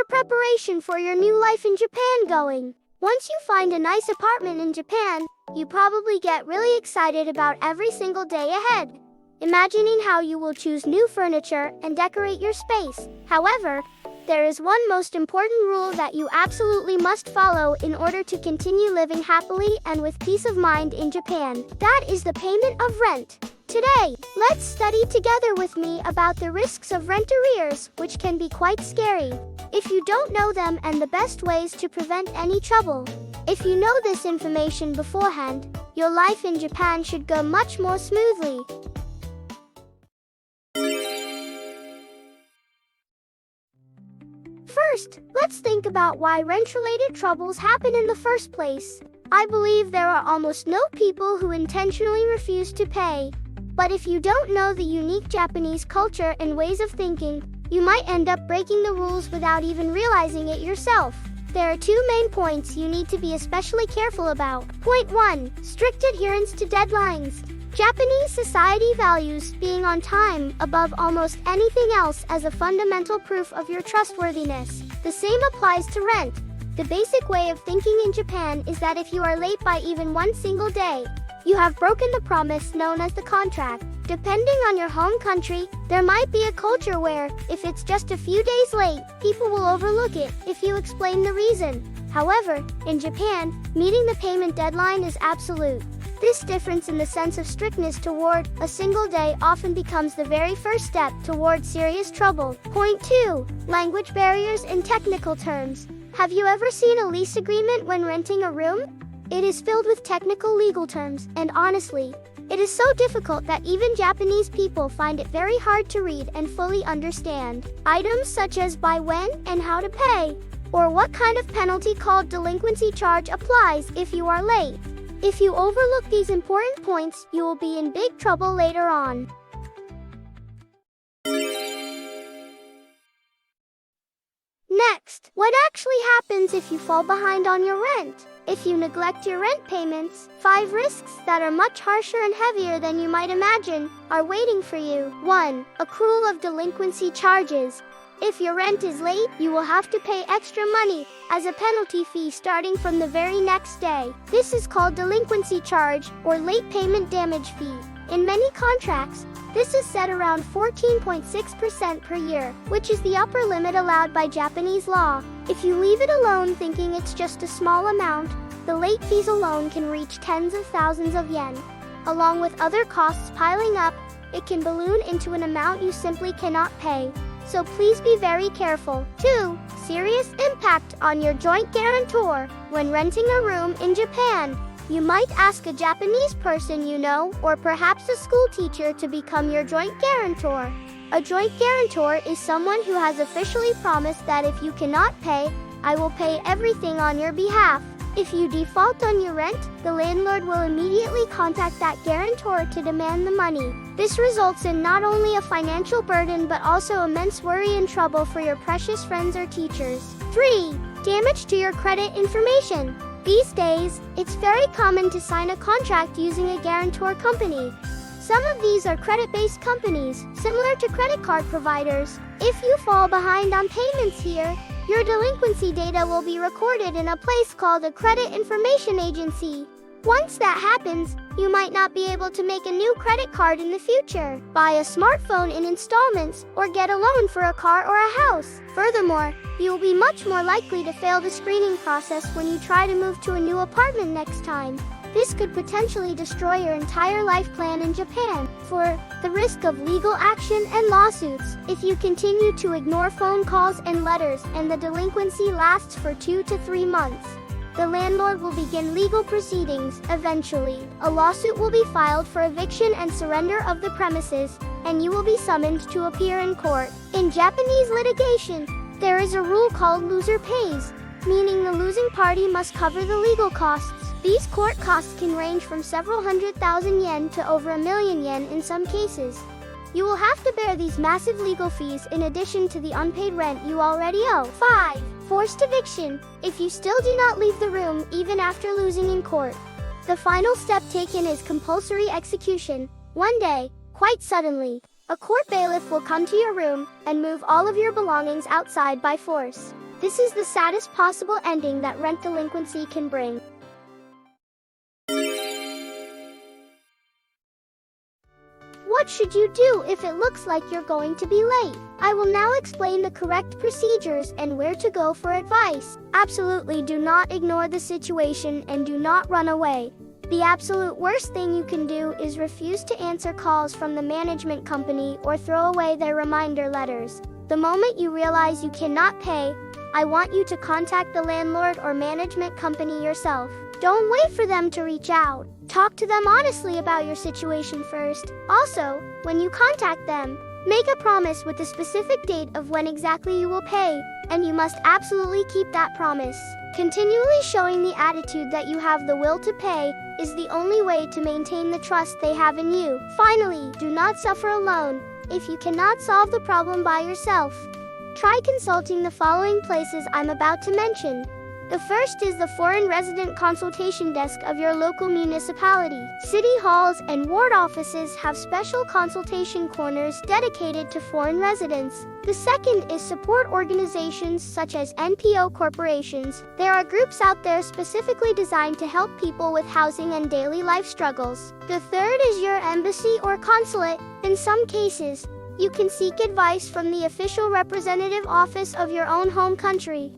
your preparation for your new life in Japan going? Once you find a nice apartment in Japan, you probably get really excited about every single day ahead, imagining how you will choose new furniture and decorate your space. However, there is one most important rule that you absolutely must follow in order to continue living happily and with peace of mind in Japan. That is the payment of rent. Today, let's study together with me about the risks of rent arrears, which can be quite scary if you don't know them, and the best ways to prevent any trouble. If you know this information beforehand, your life in Japan should go much more smoothly. First, let's think about why rent-related troubles happen in the first place. I believe there are almost no people who intentionally refuse to pay. But if you don't know the unique Japanese culture and ways of thinking, you might end up breaking the rules without even realizing it yourself. There are two main points you need to be especially careful about. Point 1. Strict adherence to deadlines. Japanese society values being on time above almost anything else as a fundamental proof of your trustworthiness. The same applies to rent. The basic way of thinking in Japan is that if you are late by even one single day, you have broken the promise known as the contract. Depending on your home country, there might be a culture where, if it's just a few days late, people will overlook it if you explain the reason. However, in Japan, meeting the payment deadline is absolute. This difference in the sense of strictness toward a single day often becomes the very first step toward serious trouble. Point 2. Language barriers and technical terms. Have you ever seen a lease agreement when renting a room? It is filled with technical legal terms, and honestly, it is so difficult that even Japanese people find it very hard to read and fully understand. Items such as by when and how to pay, or what kind of penalty called delinquency charge applies if you are late. If you overlook these important points, you will be in big trouble later on. Next, what actually happens if you fall behind on your rent? If you neglect your rent payments, 5 risks that are much harsher and heavier than you might imagine are waiting for you. 1. Accrual of delinquency charges. If your rent is late, you will have to pay extra money as a penalty fee starting from the very next day. This is called delinquency charge or late payment damage fee. In many contracts, this is set around 14.6% per year, which is the upper limit allowed by Japanese law. If you leave it alone thinking it's just a small amount, the late fees alone can reach tens of thousands of yen. Along with other costs piling up, it can balloon into an amount you simply cannot pay. So please be very careful. 2. Serious impact on your joint guarantor. When renting a room in Japan, you might ask a Japanese person you know, or perhaps a school teacher, to become your joint guarantor. A joint guarantor is someone who has officially promised that if you cannot pay, I will pay everything on your behalf. If you default on your rent, the landlord will immediately contact that guarantor to demand the money. This results in not only a financial burden but also immense worry and trouble for your precious friends or teachers. 3. Damage to your credit information. These days, it's very common to sign a contract using a guarantor company. Some of these are credit-based companies, similar to credit card providers. If you fall behind on payments here, your delinquency data will be recorded in a place called a credit information agency. Once that happens, you might not be able to make a new credit card in the future, buy a smartphone in installments, or get a loan for a car or a house. Furthermore, you will be much more likely to fail the screening process when you try to move to a new apartment next time. This could potentially destroy your entire life plan in Japan. 4. The risk of legal action and lawsuits. If you continue to ignore phone calls and letters and the delinquency lasts for 2 to 3 months, the landlord will begin legal proceedings. Eventually, a lawsuit will be filed for eviction and surrender of the premises, and you will be summoned to appear in court. In Japanese litigation, there is a rule called loser pays, meaning the losing party must cover the legal costs. These court costs can range from several 100,000 yen to over 1 million yen in some cases. You will have to bear these massive legal fees in addition to the unpaid rent you already owe. 5. Forced eviction. If you still do not leave the room even after losing in court, the final step taken is compulsory execution. One day, quite suddenly, a court bailiff will come to your room and move all of your belongings outside by force. This is the saddest possible ending that rent delinquency can bring. What should you do if it looks like you're going to be late? I will now explain the correct procedures and where to go for advice. Absolutely do not ignore the situation and do not run away. The absolute worst thing you can do is refuse to answer calls from the management company or throw away their reminder letters. The moment you realize you cannot pay, I want you to contact the landlord or management company yourself. Don't wait for them to reach out. Talk to them honestly about your situation first. Also, when you contact them, make a promise with a specific date of when exactly you will pay, and you must absolutely keep that promise. Continually showing the attitude that you have the will to pay is the only way to maintain the trust they have in you. Finally, do not suffer alone. If you cannot solve the problem by yourself, try consulting the following places I'm about to mention. The first is the Foreign Resident Consultation Desk of your local municipality. City halls and ward offices have special consultation corners dedicated to foreign residents. The second is support organizations such as NPO corporations. There are groups out there specifically designed to help people with housing and daily life struggles. The third is your embassy or consulate. In some cases, you can seek advice from the official representative office of your own home country.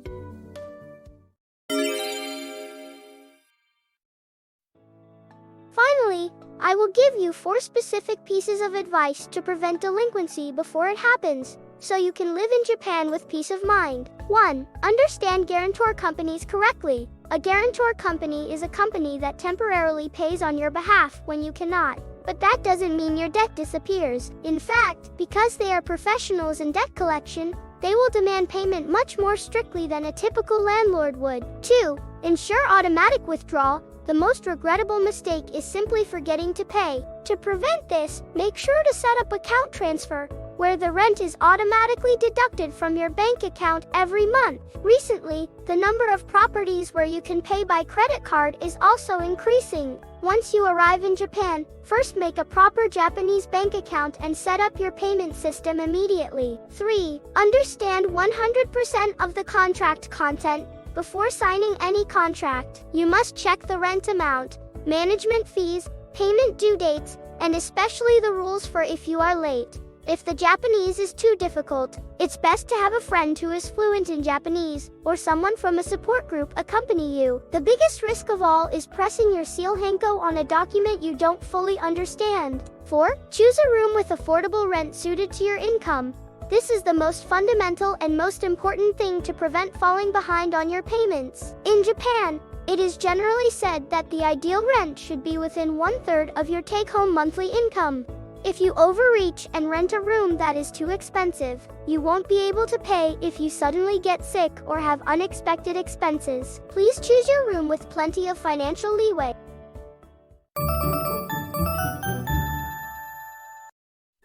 Finally, I will give you 4 specific pieces of advice to prevent delinquency before it happens, so you can live in Japan with peace of mind. 1. Understand guarantor companies correctly. A guarantor company is a company that temporarily pays on your behalf when you cannot. But that doesn't mean your debt disappears. In fact, because they are professionals in debt collection, they will demand payment much more strictly than a typical landlord would. 2. Ensure automatic withdrawal. The most regrettable mistake is simply forgetting to pay. To prevent this, make sure to set up account transfer, where the rent is automatically deducted from your bank account every month. Recently, the number of properties where you can pay by credit card is also increasing. Once you arrive in Japan, first make a proper Japanese bank account and set up your payment system immediately. 3. Understand 100% of the contract content. Before signing any contract, you must check the rent amount, management fees, payment due dates, and especially the rules for if you are late. If the Japanese is too difficult, it's best to have a friend who is fluent in Japanese, or someone from a support group accompany you. The biggest risk of all is pressing your seal hanko on a document you don't fully understand. 4. Choose a room with affordable rent suited to your income. This is the most fundamental and most important thing to prevent falling behind on your payments. In Japan, it is generally said that the ideal rent should be within 1/3 of your take-home monthly income. If you overreach and rent a room that is too expensive, you won't be able to pay if you suddenly get sick or have unexpected expenses. Please choose your room with plenty of financial leeway.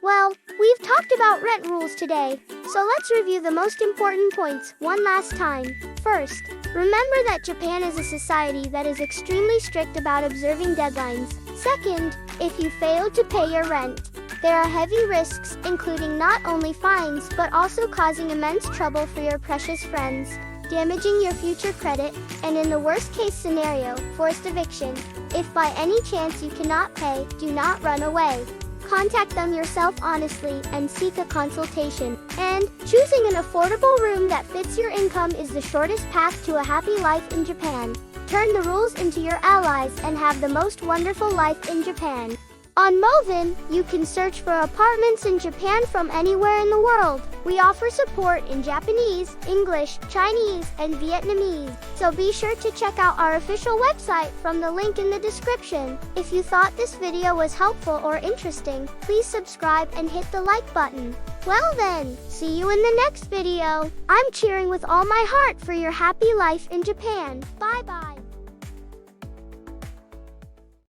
Well, we've talked about rent rules today, so let's review the most important points one last time. First, remember that Japan is a society that is extremely strict about observing deadlines. Second, if you fail to pay your rent, there are heavy risks, including not only fines but also causing immense trouble for your precious friends, damaging your future credit, and in the worst case scenario, forced eviction. If by any chance you cannot pay, do not run away. Contact them yourself honestly and seek a consultation. And choosing an affordable room that fits your income is the shortest path to a happy life in Japan. Turn the rules into your allies and have the most wonderful life in Japan. On Moovin, you can search for apartments in Japan from anywhere in the world. We offer support in Japanese, English, Chinese, and Vietnamese. So be sure to check out our official website from the link in the description. If you thought this video was helpful or interesting, please subscribe and hit the like button. Well then, see you in the next video. I'm cheering with all my heart for your happy life in Japan. Bye bye.